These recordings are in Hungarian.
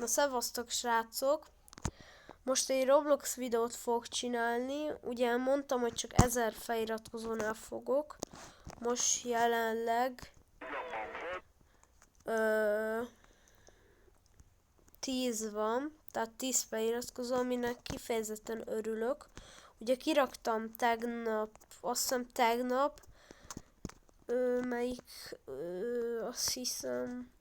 Na szevasztok srácok! Most egy Roblox videót fogok csinálni. Ugye mondtam, hogy csak 1000 feliratkozónál fogok. Most jelenleg 10 van, tehát 10 feliratkozó, aminek kifejezetten örülök. Ugye kiraktam tegnap, azt hiszem tegnap, azt hiszem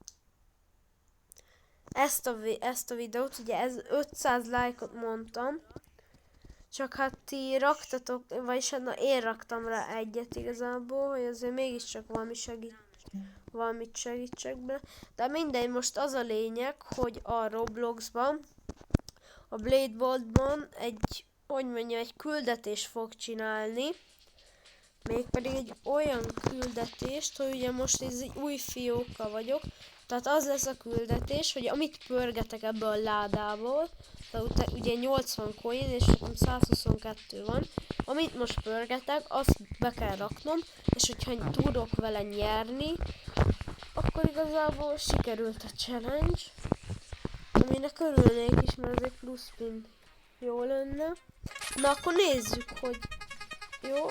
ezt a videót, ugye ez 500 lájkot mondtam, csak hát ti raktatok, vagyis hát na, én raktam rá egyet igazából, hogy azért mégiscsak valamit segítsek bele. De mindegy, most az a lényeg, hogy a Robloxban, a Blade Vaultban egy küldetést fog csinálni. Mégpedig egy olyan küldetést, hogy ugye most ez egy új fióka vagyok. Tehát az lesz a küldetés, hogy amit pörgetek ebből a ládából, tehát ugye 80 coin és 122 van, amit most pörgetek, azt be kell raknom, és hogyha tudok vele nyerni, akkor igazából sikerült a challenge, aminek örülnék is, mert ez egy plusz pin jó lenne. Na akkor nézzük, hogy jó.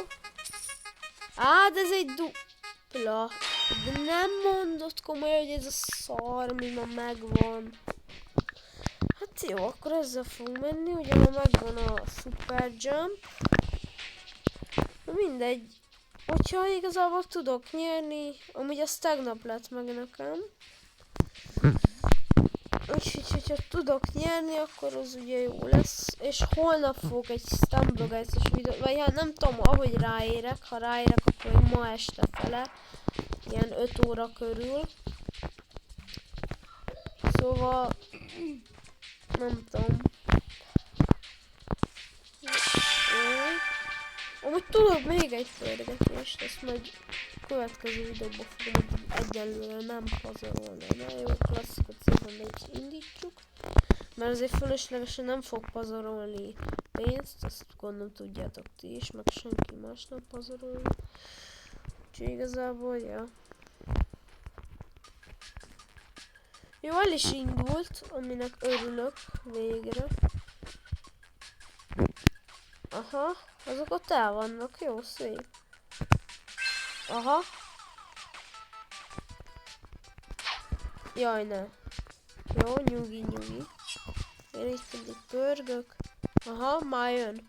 De ez egy dupla. De nem mondott komolyan, hogy ez a szar, ami ma megvan. Hát jó, akkor ezzel fogunk menni, ugye ma megvan a Super Jump. Na mindegy. Hogyha igazából tudok nyerni, amúgy az tegnap lett meg nekem. Úgyhogy, hogyha tudok nyerni, akkor az ugye jó lesz. És holnap fogok egy Stumbleguys-es videót, vagy hát nem tudom, ahogy ráérek. Ha ráérek, akkor ma este fele. Ilyen 5 óra körül. Szóval nem tudom. Amúgy tudok még egy pörgetést, ezt majd következő videóban fogom, egyelőre nem pazarolni. Na jó, klasszikot szépen be is indítsuk. Mert azért fölöslegesen nem fog pazarolni pénzt, ezt gondolom tudjátok ti is, meg senki más nem pazarolni. Úgyhogy igazából, ja. Jó, el is indult, aminek örülök végre. Aha, azok ott el vannak, jó, szép. Aha. Jaj, ne. Jó, nyugi. Én itt pedig pörgök. Aha, már jön.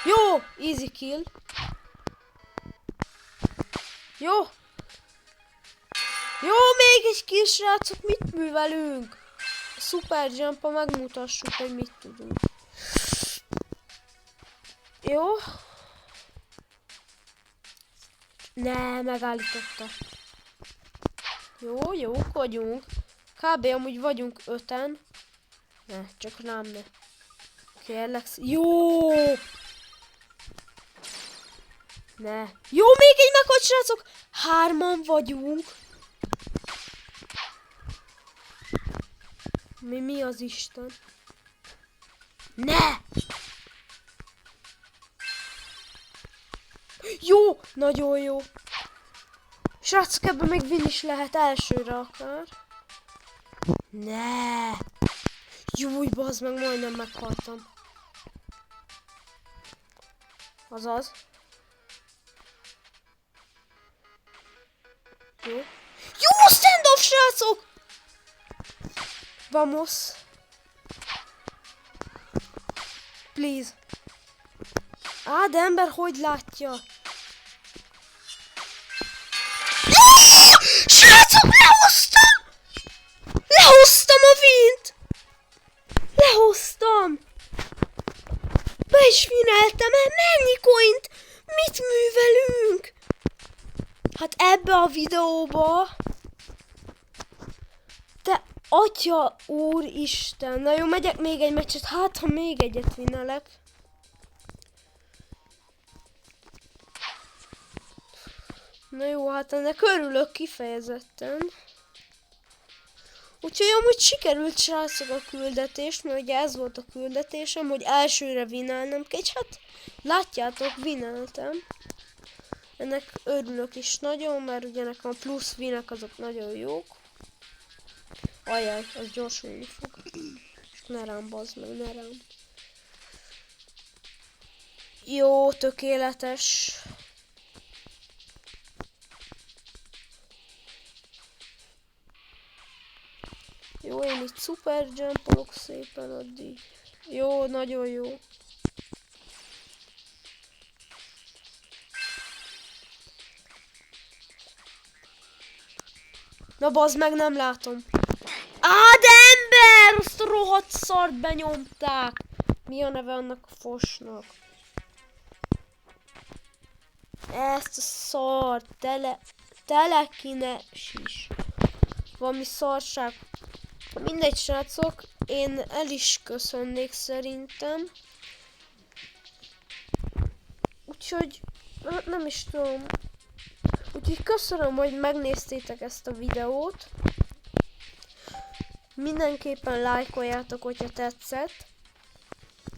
Jó, easy kill. Jó. Jó, még egy kill, srácok, mit művelünk? A Super Jump-a megmutassuk, hogy mit tudunk. Jó. Ne, megállította. Jó, jók vagyunk. Kb. Amúgy vagyunk 5-en. Ne, csak rám ne. Kérlek. Jó! Ne. Jó, még egy meghalt, srácok! 3-an vagyunk. Mi az Isten? Ne! Jó! Nagyon jó! Srácok, ebben még win is lehet elsőre akár. Ne! Júj, bazd meg, majdnem meghaltam. Azaz. Jó. Jó, stand-off, srácok! Vamos. Please. De ember hogy látja? Srácok, lehoztam! Lehoztam a wint! Lehoztam! Be is vineltem, mennyi coint? Mit művelünk? Hát ebbe a videóba... Te atya úristen! Na jó, megyek még egy meccset, hát ha még egyet vinelek. Na jó, hát ennek örülök kifejezetten. Úgyhogy amúgy sikerült, srácok, a küldetés, mert ugye ez volt a küldetésem, hogy elsőre vinelnem kell, és hát látjátok, vineltem. Ennek örülök is nagyon, mert ugye nekem a plusz vinek azok nagyon jók. Ajaj, az gyorsulni fog. Ne rám, bazd meg, ne rám. Jó, tökéletes. Jó, én itt szuper jumpolok szépen addig. Jó, nagyon jó. Na bazd meg, nem látom. Á, de ember! Azt a rohadt szart benyomták. Mi a neve annak a fosnak? Ezt a szart, telekines is. Valami szarság. Mindegy, srácok, én el is köszönnék szerintem. Úgyhogy, hát nem is tudom. Úgyhogy köszönöm, hogy megnéztétek ezt a videót. Mindenképpen lájkoljátok, hogyha tetszett.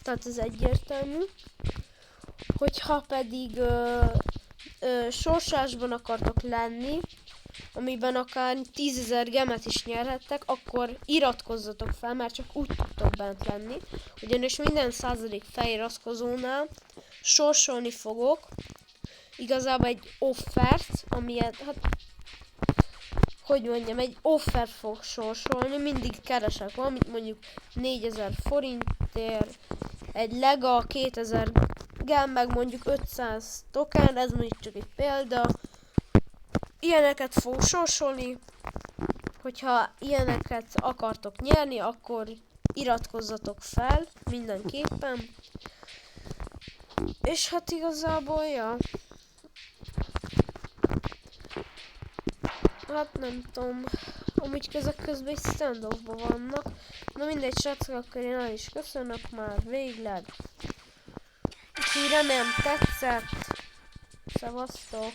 Tehát ez egyértelmű. Hogyha pedig sorsásban akartok lenni, amiben akár 10 000 gemet is nyerhettek, akkor iratkozzatok fel, mert csak úgy tudtok bent lenni. Ugyanis minden 100. feliratkozónál sorsolni fogok. Igazából egy offert, amilyet, hát, hogy mondjam, egy offer fog sorsolni, mindig keresek valamit, mondjuk 4000 forintért, egy lega 2000 gem, meg mondjuk 500 token, ez mondjuk csak egy példa. Ilyeneket fog sorsolni, hogyha ilyeneket akartok nyerni, akkor iratkozzatok fel mindenképpen. És hát igazából, ja. Hát nem tudom, amúgy ezek közben egy standoffban vannak. Na mindegy, srácok, akkor én el is köszönök már végleg. Úgyhogy remélem tetszett. Szevasztok!